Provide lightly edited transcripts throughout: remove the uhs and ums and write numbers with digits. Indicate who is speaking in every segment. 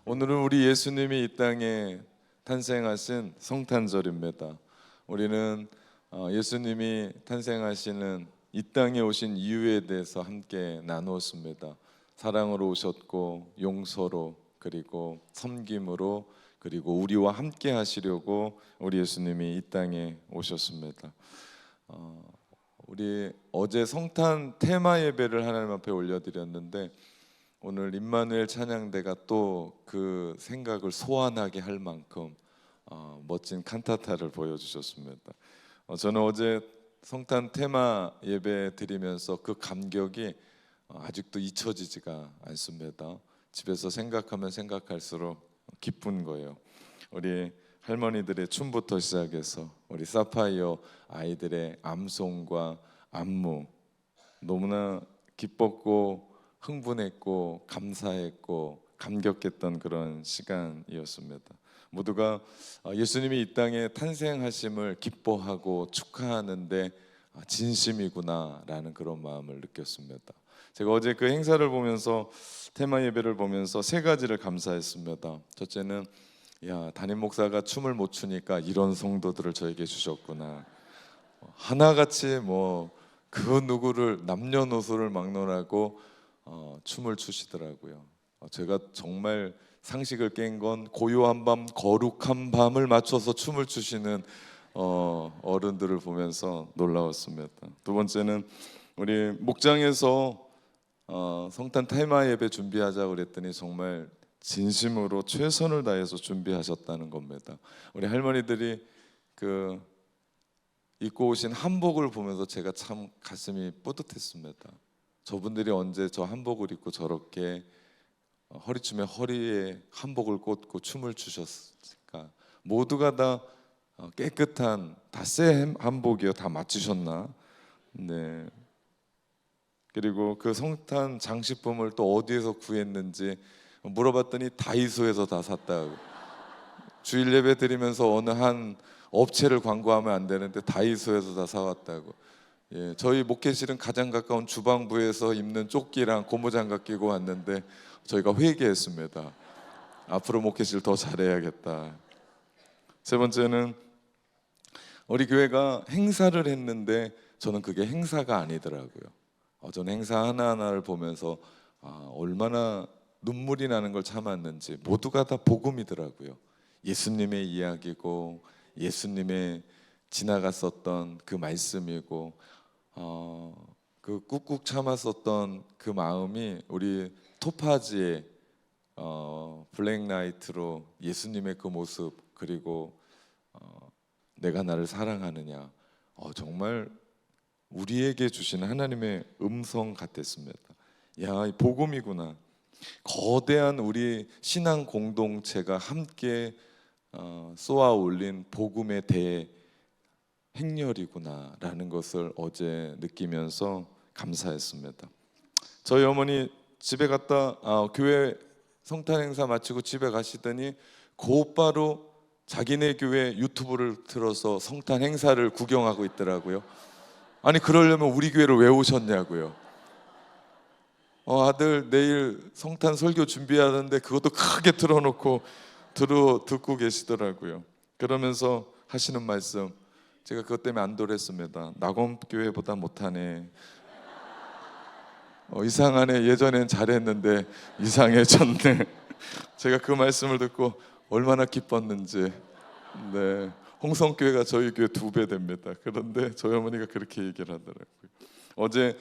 Speaker 1: 오늘은 우리 예수님이 이 땅에 탄생하신 성탄절입니다. 우리는 예수님이 탄생하시는 이 땅에 오신 이유에 대해서 함께 나누었습니다. 사랑으로 오셨고 용서로 그리고 섬김으로 그리고 우리와 함께 하시려고 우리 예수님이 이 땅에 오셨습니다. 우리 어제 성탄 테마 예배를 하나님 앞에 올려드렸는데 오늘 임마누엘 찬양대가 또 그 생각을 소환하게 할 만큼 멋진 칸타타를 보여주셨습니다. 저는 어제 성탄 테마 예배 드리면서 그 감격이 아직도 잊혀지지가 않습니다. 집에서 생각하면 생각할수록 기쁜 거예요. 우리 할머니들의 춤부터 시작해서 우리 사파이어 아이들의 암송과 안무 너무나 기뻤고 흥분했고 감사했고 감격했던 그런 시간이었습니다. 모두가 예수님이 이 땅에 탄생하심을 기뻐하고 축하하는데 진심이구나라는 그런 마음을 느꼈습니다. 제가 어제 그 행사를 보면서 테마 예배를 보면서 세 가지를 감사했습니다. 첫째는 담임 목사가 춤을 못 추니까 이런 성도들을 저에게 주셨구나. 하나같이 그 누구를 남녀노소를 막론하고 춤을 추시더라고요. 제가 정말 상식을 깬 건 고요한 밤 거룩한 밤을 맞춰서 춤을 추시는 어른들을 보면서 놀라웠습니다. 두 번째는 우리 목장에서 성탄 테마 예배 준비하자고 그랬더니 정말 진심으로 최선을 다해서 준비하셨다는 겁니다. 우리 할머니들이 그 입고 오신 한복을 보면서 제가 참 가슴이 뿌듯했습니다. 저분들이 언제 저 한복을 입고 저렇게 허리춤에 허리에 한복을 꽂고 춤을 추셨을까? 모두가 다 깨끗한 다 새 한복이요. 다 맞추셨나? 네. 그리고 그 성탄 장식품을 또 어디에서 구했는지 물어봤더니 다이소에서 다 샀다고. 주일 예배 드리면서 어느 한 업체를 광고하면 안 되는데 다이소에서 다 사왔다고. 저희 목회실은 가장 가까운 주방부에서 입는 조끼랑 고무장갑 끼고 왔는데 저희가 회개했습니다. 앞으로 목회실 더 잘해야겠다. 세 번째는 우리 교회가 행사를 했는데 저는 그게 행사가 아니더라고요. 저는 행사 하나하나를 보면서 얼마나 눈물이 나는 걸 참았는지 모두가 다 복음이더라고요. 예수님의 이야기고 예수님의 지나갔었던 그 말씀이고 그 꾹꾹 참았었던 그 마음이 우리 토파지의 블랙라이트로 예수님의 그 모습 그리고 내가 나를 사랑하느냐 정말 우리에게 주시는 하나님의 음성 같았습니다. 이 복음이구나. 거대한 우리 신앙 공동체가 함께 쏘아 올린 복음의 행렬이구나라는 것을 어제 느끼면서 감사했습니다. 저희 어머니 집에 갔다 교회 성탄 행사 마치고 집에 가시더니 곧바로 자기네 교회 유튜브를 틀어서 성탄 행사를 구경하고 있더라고요. 아니 그러려면 우리 교회를 왜 오셨냐고요. 아들 내일 성탄 설교 준비하는데 그것도 크게 틀어놓고 듣고 계시더라고요. 그러면서 하시는 말씀 제가 그것 때문에 안도했습니다. 낙원교회보다 못하네. 이상하네. 예전엔 잘했는데 이상해졌네. 제가 그 말씀을 듣고 얼마나 기뻤는지. 네, 홍성교회가 저희 교회 2배 됩니다. 그런데 저희 어머니가 그렇게 얘기를 하더라고요. 어제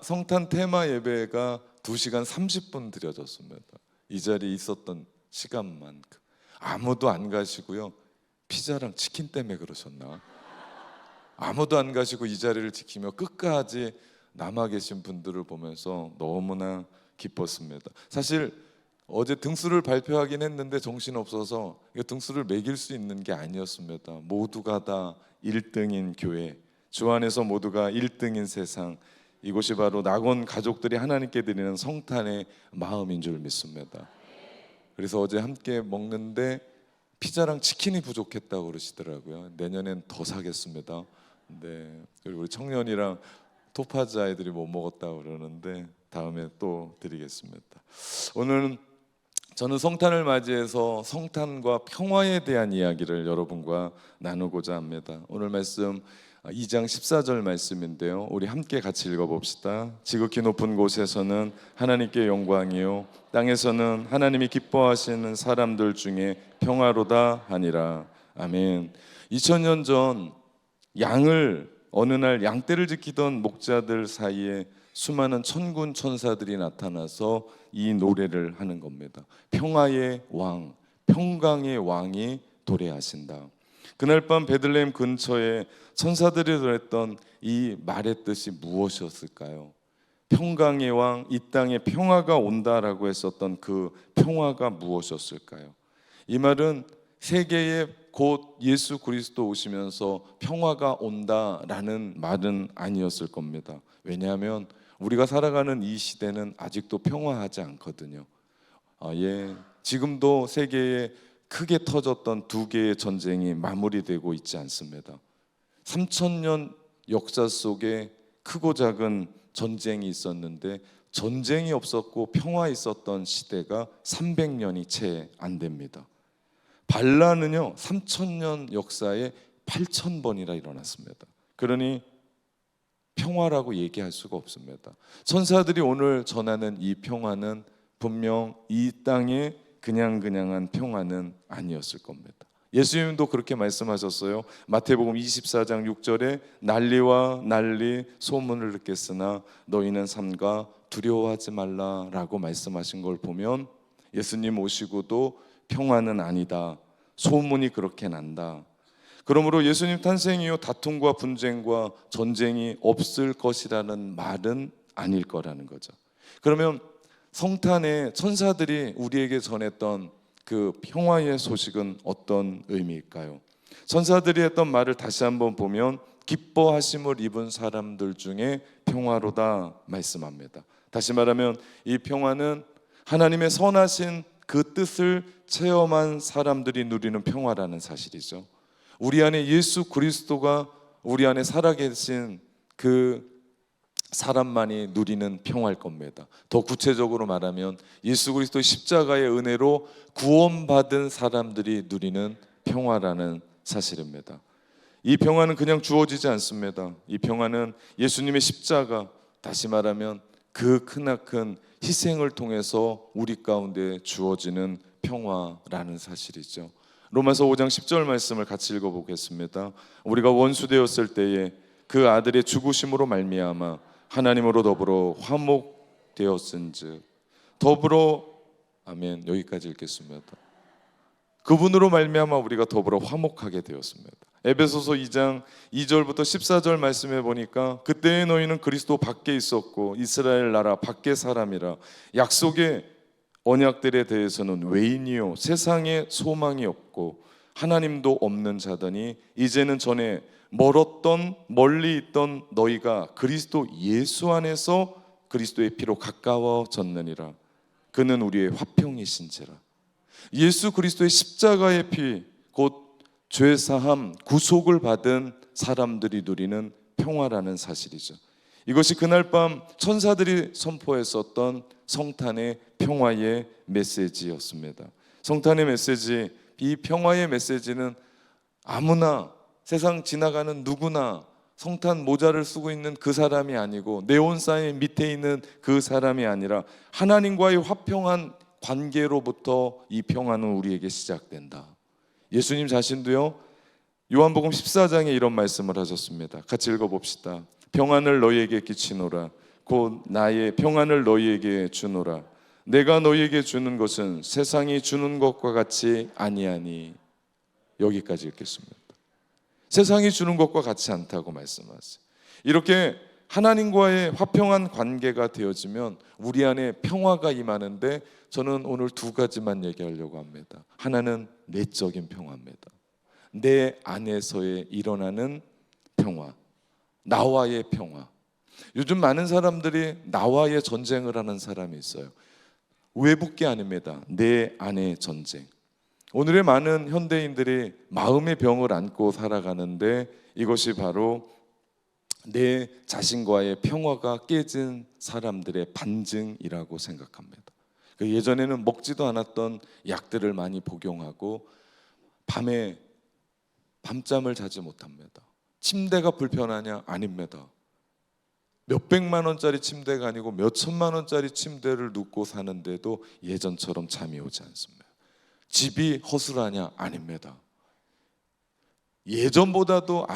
Speaker 1: 성탄 테마 예배가 2시간 30분 드려졌습니다. 이 자리에 있었던 시간만큼 아무도 안 가시고요. 피자랑 치킨 때문에 그러셨나? 아무도 안 가시고 이 자리를 지키며 끝까지 남아 계신 분들을 보면서 너무나 기뻤습니다. 사실 어제 등수를 발표하긴 했는데 정신없어서 등수를 매길 수 있는 게 아니었습니다. 모두가 다 1등인 교회, 주 안에서 모두가 1등인 세상, 이곳이 바로 낙원 가족들이 하나님께 드리는 성탄의 마음인 줄 믿습니다. 그래서 어제 함께 먹는데 피자랑 치킨이 부족했다고 그러시더라고요. 내년엔 더 사겠습니다. 네. 그리고 우리 청년이랑 토파즈 아이들이 못 먹었다고 그러는데 다음에 또 드리겠습니다. 오늘은 저는 성탄을 맞이해서 성탄과 평화에 대한 이야기를 여러분과 나누고자 합니다. 오늘 말씀 2장 14절 말씀인데요. 우리 함께 같이 읽어봅시다. 지극히 높은 곳에서는 하나님께 영광이요 땅에서는 하나님이 기뻐하시는 사람들 중에 평화로다 하니라. 아멘. 2000년 전 양을 어느 날 양떼를 지키던 목자들 사이에 수많은 천군 천사들이 나타나서 이 노래를 하는 겁니다. 평화의 왕, 평강의 왕이 도래하신다. 그날 밤 베들레헴 근처에 천사들이 노래했던 이 말의 뜻이 무엇이었을까요? 평강의 왕, 이 땅에 평화가 온다라고 했었던 그 평화가 무엇이었을까요? 이 말은 세계에 곧 예수 그리스도 오시면서 평화가 온다라는 말은 아니었을 겁니다. 왜냐하면 우리가 살아가는 이 시대는 아직도 평화하지 않거든요. 지금도 세계에 크게 터졌던 두 개의 전쟁이 마무리되고 있지 않습니다. 3000년 역사 속에 크고 작은 전쟁이 있었는데 전쟁이 없었고 평화 있었던 시대가 300년이 채 안 됩니다. 반란은요 3000년 역사에 8000번이나 일어났습니다. 그러니 평화라고 얘기할 수가 없습니다. 천사들이 오늘 전하는 이 평화는 분명 이 땅의 그냥한 평화는 아니었을 겁니다. 예수님도 그렇게 말씀하셨어요. 마태복음 24장 6절에 난리와 난리 소문을 듣겠으나 너희는 삼가 두려워하지 말라라고 말씀하신 걸 보면 예수님 오시고도 평화는 아니다. 소문이 그렇게 난다. 그러므로 예수님 탄생 이후 다툼과 분쟁과 전쟁이 없을 것이라는 말은 아닐 거라는 거죠. 그러면 성탄에 천사들이 우리에게 전했던 그 평화의 소식은 어떤 의미일까요? 천사들이 했던 말을 다시 한번 보면 기뻐하심을 입은 사람들 중에 평화로다 말씀합니다. 다시 말하면 이 평화는 하나님의 선하신 그 뜻을 체험한 사람들이 누리는 평화라는 사실이죠. 우리 안에 예수 그리스도가 우리 안에 살아계신 그 사람만이 누리는 평화일 겁니다. 더 구체적으로 말하면 예수 그리스도의 십자가의 은혜로 구원받은 사람들이 누리는 평화라는 사실입니다. 이 평화는 그냥 주어지지 않습니다. 이 평화는 예수님의 십자가, 다시 말하면 그 크나큰 희생을 통해서 우리 가운데 주어지는 평화라는 사실이죠. 로마서 5장 10절 말씀을 같이 읽어보겠습니다. 우리가 원수되었을 때에 그 아들의 죽으심으로 말미암아 하나님으로 더불어 화목되었은즉 더불어 아멘. 여기까지 읽겠습니다. 그분으로 말미암아 우리가 더불어 화목하게 되었습니다. 에베소서 2장 2절부터 14절 말씀해 보니까 그때의 너희는 그리스도 밖에 있었고 이스라엘 나라 밖의 사람이라 약속의 언약들에 대해서는 외인이요 세상에 소망이 없고 하나님도 없는 자더니 이제는 전에 멀었던 멀리 있던 너희가 그리스도 예수 안에서 그리스도의 피로 가까워졌느니라. 그는 우리의 화평이신지라. 예수 그리스도의 십자가의 피 곧 죄사함 구속을 받은 사람들이 누리는 평화라는 사실이죠. 이것이 그날 밤 천사들이 선포했었던 성탄의 평화의 메시지였습니다. 성탄의 메시지, 이 평화의 메시지는 아무나 세상 지나가는 누구나 성탄 모자를 쓰고 있는 그 사람이 아니고 네온사인 밑에 있는 그 사람이 아니라 하나님과의 화평한 관계로부터 이 평화는 우리에게 시작된다. 예수님 자신도요 요한복음 14장에 이런 말씀을 하셨습니다. 같이 읽어봅시다. 평안을 너희에게 끼치노라. 곧 나의 평안을 너희에게 주노라. 내가 너희에게 주는 것은 세상이 주는 것과 같이 아니하니. 여기까지 읽겠습니다. 세상이 주는 것과 같이 않다고 말씀하세요. 이렇게 하나님과의 화평한 관계가 되어지면 우리 안에 평화가 임하는데 저는 오늘 두 가지만 얘기하려고 합니다. 하나는 내적인 평화입니다. 내 안에서의 일어나는 평화, 나와의 평화. 요즘 많은 사람들이 나와의 전쟁을 하는 사람이 있어요. 외부 게 아닙니다. 내 안의 전쟁. 오늘의 많은 현대인들이 마음의 병을 안고 살아가는데 이것이 바로 내 자신과의 평화가 깨진 사람들의 반증이라고 생각합니다. 그 예전에는 먹지도 않았던 약들을 많이 복용하고 밤에 밤잠을 자지 못합니다. 침대가 불편하냐? 아닙니다. 몇백만 원짜리 침대가 아니고 몇천만 원짜리 침대를 눕고 사는데도 예전처럼 잠이 오지 않습니다. 집이 허술하냐? 아닙니다. 예전보다도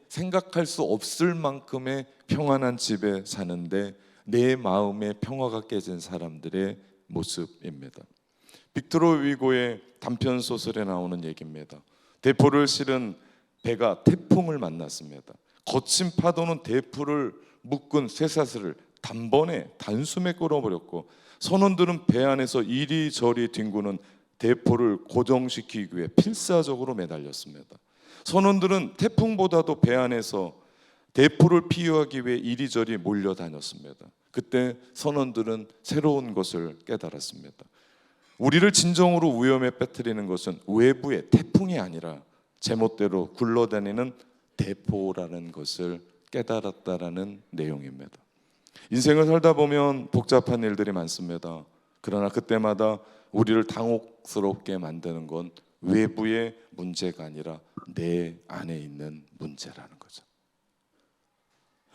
Speaker 1: 생각할 수 없을 만큼의 평안한 집에 사는데 내 마음의 평화가 깨진 사람들의 모습입니다. 빅토르 위고의 단편 소설에 나오는 얘기입니다. 대포를 실은 배가 태풍을 만났습니다. 거친 파도는 대포를 묶은 쇠사슬을 단번에 단숨에 끌어버렸고, 선원들은 배 안에서 이리저리 뒹구는 대포를 고정시키기 위해 필사적으로 매달렸습니다. 선원들은 태풍보다도 배 안에서 대포를 피하기 위해 이리저리 몰려다녔습니다. 그때 선원들은 새로운 것을 깨달았습니다. 우리를 진정으로 위험에 빠뜨리는 것은 외부의 태풍이 아니라 제멋대로 굴러다니는 대포라는 것을 깨달았다라는 내용입니다. 인생을 살다 보면 복잡한 일들이 많습니다. 그러나 그때마다 우리를 당혹스럽게 만드는 건 외부의 문제가 아니라 내 안에 있는 문제라는 거죠.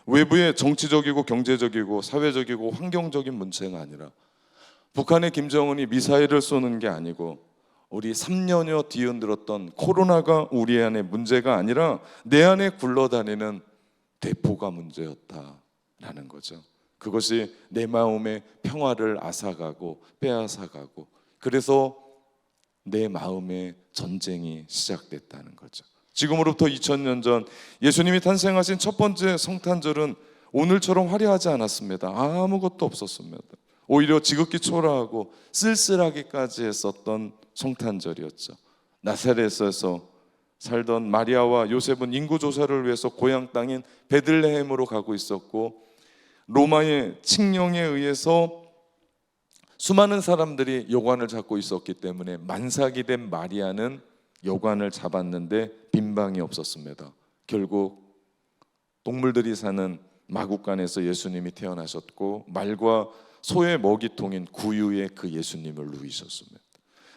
Speaker 1: 외부의 정치적이고 경제적이고 사회적이고 환경적인 문제가 아니라, 북한의 김정은이 미사일을 쏘는 게 아니고 우리 3년여 뒤흔들었던 코로나가 우리 안에 문제가 아니라 내 안에 굴러다니는 대포가 문제였다라는 거죠. 그것이 내 마음의 평화를 앗아가고 빼앗아가고, 그래서 내 마음의 전쟁이 시작됐다는 거죠. 지금으로부터 2000년 전 예수님이 탄생하신 첫 번째 성탄절은 오늘처럼 화려하지 않았습니다. 아무것도 없었습니다. 오히려 지극히 초라하고 쓸쓸하기까지 했었던 성탄절이었죠. 나사렛에서 살던 마리아와 요셉은 인구조사를 위해서 고향 땅인 베들레헴으로 가고 있었고, 로마의 칙령에 의해서 수많은 사람들이 여관을 잡고 있었기 때문에 만삭이 된 마리아는 여관을 잡았는데 빈방이 없었습니다. 결국 동물들이 사는 마구간에서 예수님이 태어나셨고, 말과 소의 먹이통인 구유에 그 예수님을 누이셨습니다.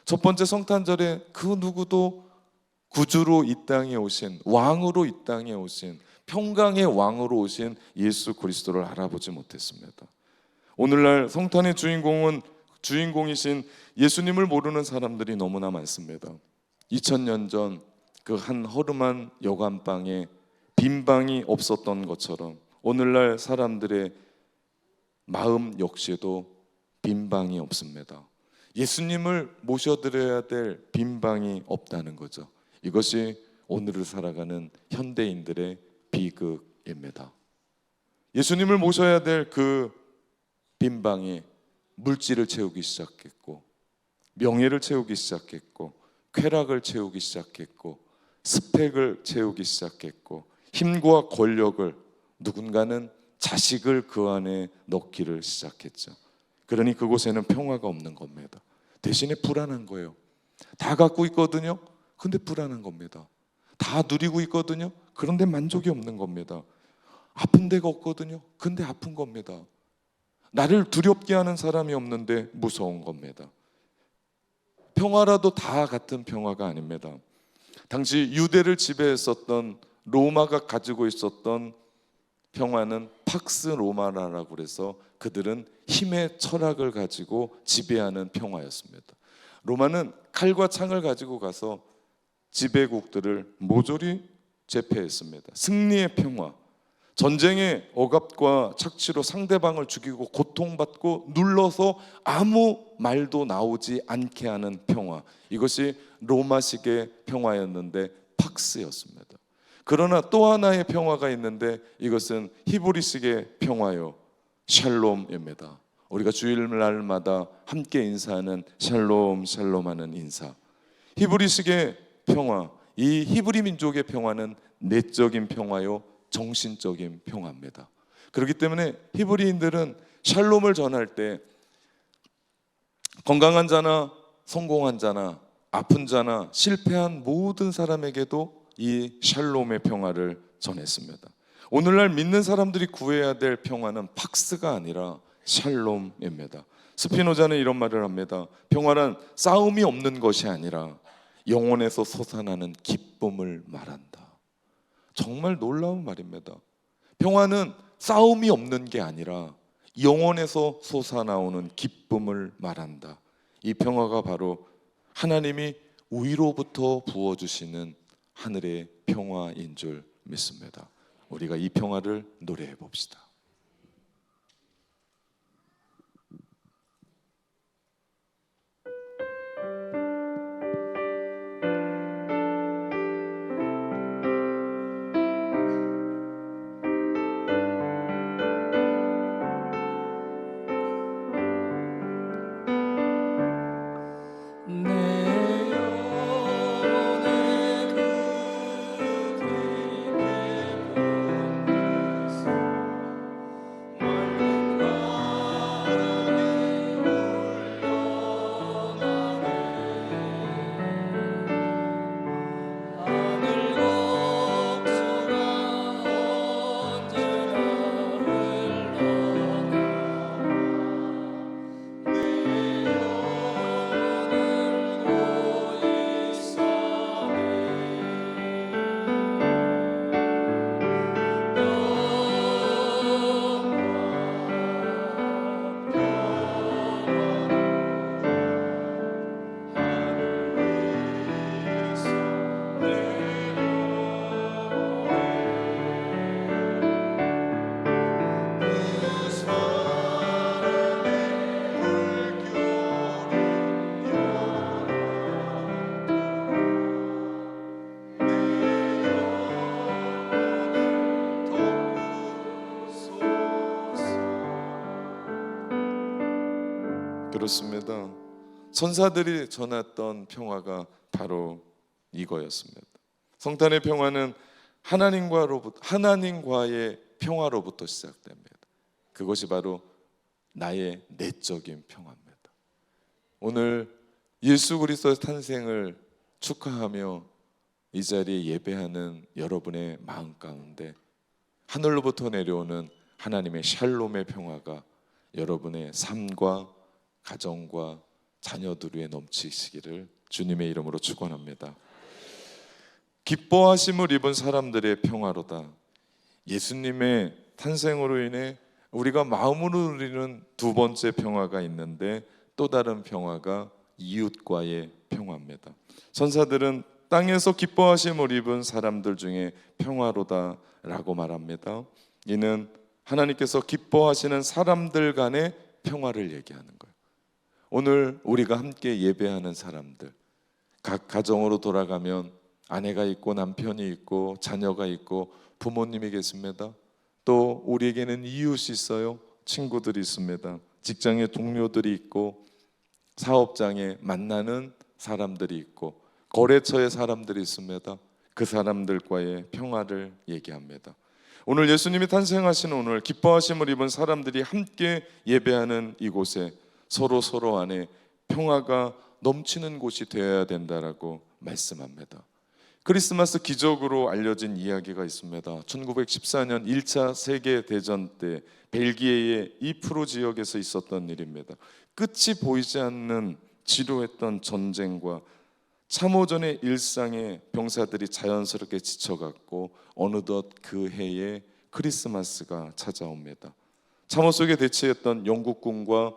Speaker 1: 첫 번째 성탄절에 그 누구도 구주로 이 땅에 오신, 왕으로 이 땅에 오신, 평강의 왕으로 오신 예수 그리스도를 알아보지 못했습니다. 오늘날 성탄의 주인공이신 예수님을 모르는 사람들이 너무나 많습니다. 2000년 전 그 한 허름한 여관방에 빈방이 없었던 것처럼 오늘날 사람들의 마음 역시도 빈방이 없습니다. 예수님을 모셔드려야 될 빈방이 없다는 거죠. 이것이 오늘을 살아가는 현대인들의 비극입니다. 예수님을 모셔야 될 그 빈방이 물질을 채우기 시작했고, 명예를 채우기 시작했고, 쾌락을 채우기 시작했고, 스펙을 채우기 시작했고, 힘과 권력을, 누군가는 자식을 그 안에 넣기를 시작했죠. 그러니 그곳에는 평화가 없는 겁니다. 대신에 불안한 거예요. 다 갖고 있거든요. 근데 불안한 겁니다. 다 누리고 있거든요. 그런데 만족이 없는 겁니다. 아픈 데가 없거든요. 근데 아픈 겁니다. 나를 두렵게 하는 사람이 없는데 무서운 겁니다. 평화라도 다 같은 평화가 아닙니다. 당시 유대를 지배했었던 로마가 가지고 있었던 평화는 팍스 로마라고 그래서 그들은 힘의 철학을 가지고 지배하는 평화였습니다. 로마는 칼과 창을 가지고 가서 지배국들을 모조리 제패했습니다. 승리의 평화, 전쟁의 억압과 착취로 상대방을 죽이고 고통받고 눌러서 아무 말도 나오지 않게 하는 평화, 이것이 로마식의 평화였는데 팍스였습니다. 그러나 또 하나의 평화가 있는데 이것은 히브리식의 평화요, 샬롬입니다. 우리가 주일날마다 함께 인사하는 샬롬 샬롬 하는 인사. 히브리식의 평화, 이 히브리 민족의 평화는 내적인 평화요, 정신적인 평화입니다. 그렇기 때문에 히브리인들은 샬롬을 전할 때 건강한 자나 성공한 자나 아픈 자나 실패한 모든 사람에게도 이 샬롬의 평화를 전했습니다. 오늘날 믿는 사람들이 구해야 될 평화는 팍스가 아니라 샬롬입니다. 스피노자는 이런 말을 합니다. 평화란 싸움이 없는 것이 아니라 영혼에서 솟아나는 기쁨을 말한다. 정말 놀라운 말입니다. 평화는 싸움이 없는 게 아니라 영혼에서 솟아나오는 기쁨을 말한다. 이 평화가 바로 하나님이 위로부터 부어주시는 하늘의 평화인 줄 믿습니다. 우리가 이 평화를 노래해 봅시다. 그렇습니다. 선사들이 전했던 평화가 바로 이거였습니다. 성탄의 평화는 하나님과의 평화로부터 시작됩니다. 그것이 바로 나의 내적인 평화입니다. 오늘 예수 그리스도의 탄생을 축하하며 이 자리에 예배하는 여러분의 마음 가운데 하늘로부터 내려오는 하나님의 샬롬의 평화가 여러분의 삶과 가정과 자녀들 위에 넘치시기를 주님의 이름으로 축원합니다. 기뻐하심을 입은 사람들의 평화로다. 예수님의 탄생으로 인해 우리가 마음으로 누리는 두 번째 평화가 있는데 또 다른 평화가 이웃과의 평화입니다. 선사들은 땅에서 기뻐하심을 입은 사람들 중에 평화로다라고 말합니다. 이는 하나님께서 기뻐하시는 사람들 간의 평화를 얘기하는 거예요. 오늘 우리가 함께 예배하는 사람들, 각 가정으로 돌아가면 아내가 있고 남편이 있고 자녀가 있고 부모님이 계십니다. 또 우리에게는 이웃이 있어요. 친구들이 있습니다. 직장의 동료들이 있고 사업장에 만나는 사람들이 있고 거래처의 사람들이 있습니다. 그 사람들과의 평화를 얘기합니다. 오늘 예수님이 탄생하신 오늘 기뻐하심을 입은 사람들이 함께 예배하는 이곳에 서로 안에 평화가 넘치는 곳이 되어야 된다라고 말씀합니다. 크리스마스 기적으로 알려진 이야기가 있습니다. 1914년 1차 세계대전 때 벨기에의 이프로 지역에서 있었던 일입니다. 끝이 보이지 않는 지루했던 전쟁과 참호전의 일상에 병사들이 자연스럽게 지쳐갔고 어느덧 그 해에 크리스마스가 찾아옵니다. 참호 속에 대치했던 영국군과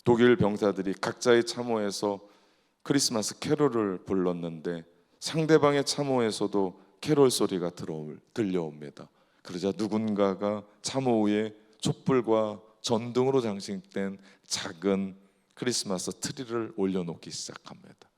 Speaker 1: 독일 병사들이 각자의 참호에서 크리스마스 캐롤을 불렀는데 상대방의 참호에서도 캐롤 소리가 들려옵니다. 그러자 누군가가 참호 위에 촛불과 전등으로 장식된 작은 크리스마스 트리를 올려놓기 시작합니다.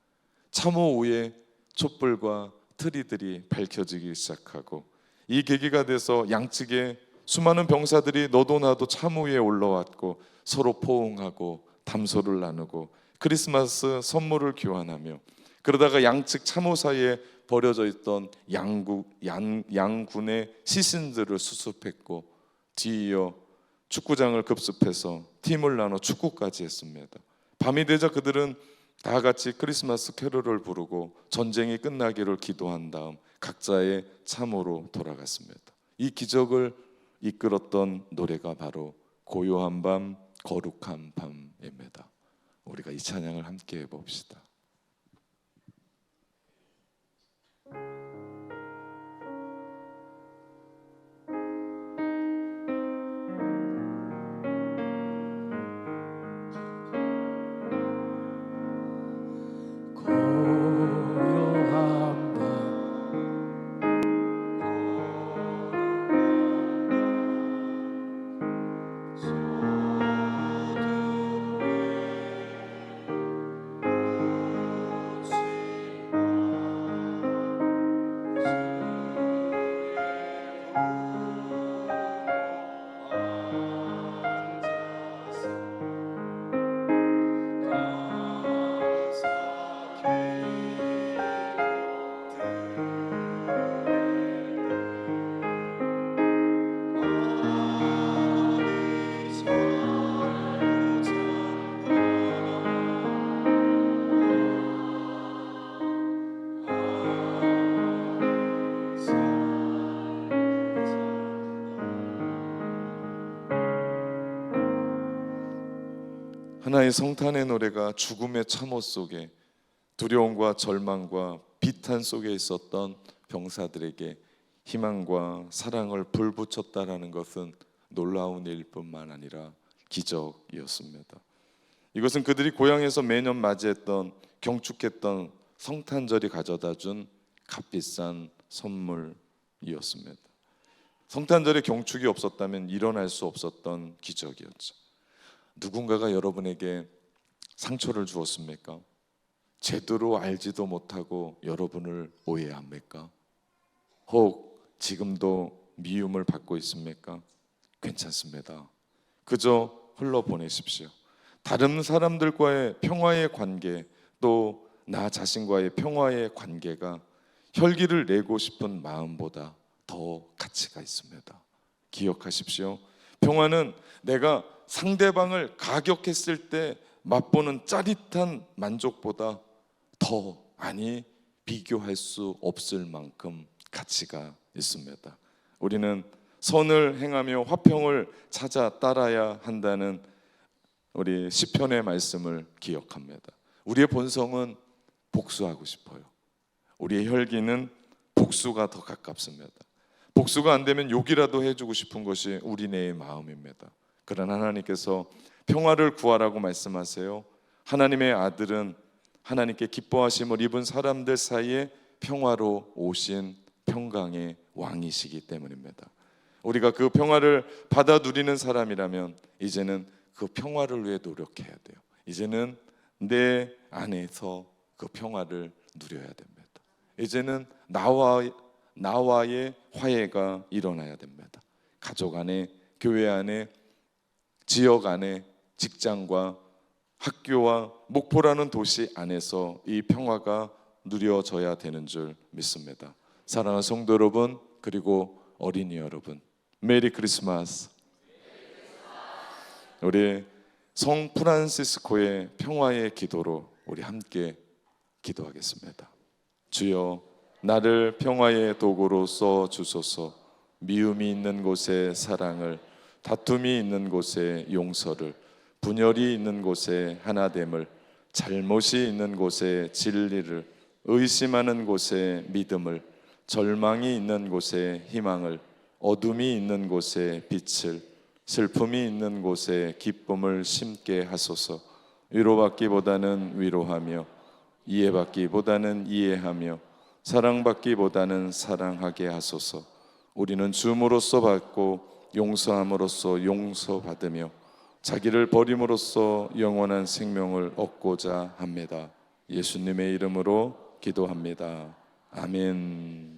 Speaker 1: 참호 위에 촛불과 트리들이 밝혀지기 시작하고 이 계기가 돼서 양측에 수많은 병사들이 너도 나도 참호 위에 올라왔고 서로 포옹하고 담소를 나누고 크리스마스 선물을 교환하며 그러다가 양측 참호 사이에 버려져 있던 양군의 시신들을 수습했고 뒤이어 축구장을 급습해서 팀을 나눠 축구까지 했습니다. 밤이 되자 그들은 다 같이 크리스마스 캐롤을 부르고 전쟁이 끝나기를 기도한 다음 각자의 참호로 돌아갔습니다. 이 기적을 이끌었던 노래가 바로 고요한 밤 거룩한 밤입니다. 우리가 이 찬양을 함께 해봅시다. 하나의 성탄의 노래가 죽음의 참호 속에 두려움과 절망과 비탄 속에 있었던 병사들에게 희망과 사랑을 불붙였다라는 것은 놀라운 일뿐만 아니라 기적이었습니다. 이것은 그들이 고향에서 매년 맞이했던 경축했던 성탄절이 가져다 준 값비싼 선물이었습니다. 성탄절에 경축이 없었다면 일어날 수 없었던 기적이었죠. 누군가가 여러분에게 상처를 주었습니까? 제대로 알지도 못하고 여러분을 오해합니까? 혹 지금도 미움을 받고 있습니까? 괜찮습니다. 그저 흘러보내십시오. 다른 사람들과의 평화의 관계, 또 나 자신과의 평화의 관계가 혈기를 내고 싶은 마음보다 더 가치가 있습니다. 기억하십시오. 평화는 내가 상대방을 가격했을 때 맛보는 짜릿한 만족보다 더 비교할 수 없을 만큼 가치가 있습니다. 우리는 선을 행하며 화평을 찾아 따라야 한다는 우리 시편의 말씀을 기억합니다. 우리의 본성은 복수하고 싶어요. 우리의 혈기는 복수가 더 가깝습니다. 복수가 안 되면 욕이라도 해주고 싶은 것이 우리네의 마음입니다. 그러나 하나님께서 평화를 구하라고 말씀하세요. 하나님의 아들은 하나님께 기뻐하심을 입은 사람들 사이에 평화로 오신 평강의 왕이시기 때문입니다. 우리가 그 평화를 받아 누리는 사람이라면 이제는 그 평화를 위해 노력해야 돼요. 이제는 내 안에서 그 평화를 누려야 됩니다. 이제는 나와의 화해가 일어나야 됩니다. 가족 안에, 교회 안에, 지역 안에, 직장과 학교와 목포라는 도시 안에서 이 평화가 누려져야 되는 줄 믿습니다. 사랑하는 성도 여러분, 그리고 어린이 여러분, 메리 크리스마스. 우리 성 프란시스코의 평화의 기도로 우리 함께 기도하겠습니다. 주여, 나를 평화의 도구로 써 주소서. 미움이 있는 곳에 사랑을, 다툼이 있는 곳에 용서를, 분열이 있는 곳에 하나됨을, 잘못이 있는 곳에 진리를, 의심하는 곳에 믿음을, 절망이 있는 곳에 희망을, 어둠이 있는 곳에 빛을, 슬픔이 있는 곳에 기쁨을 심게 하소서. 위로받기보다는 위로하며, 이해받기보다는 이해하며, 사랑받기보다는 사랑하게 하소서. 우리는 줌으로써 받고 용서함으로써 용서받으며 자기를 버림으로써 영원한 생명을 얻고자 합니다. 예수님의 이름으로 기도합니다. 아멘.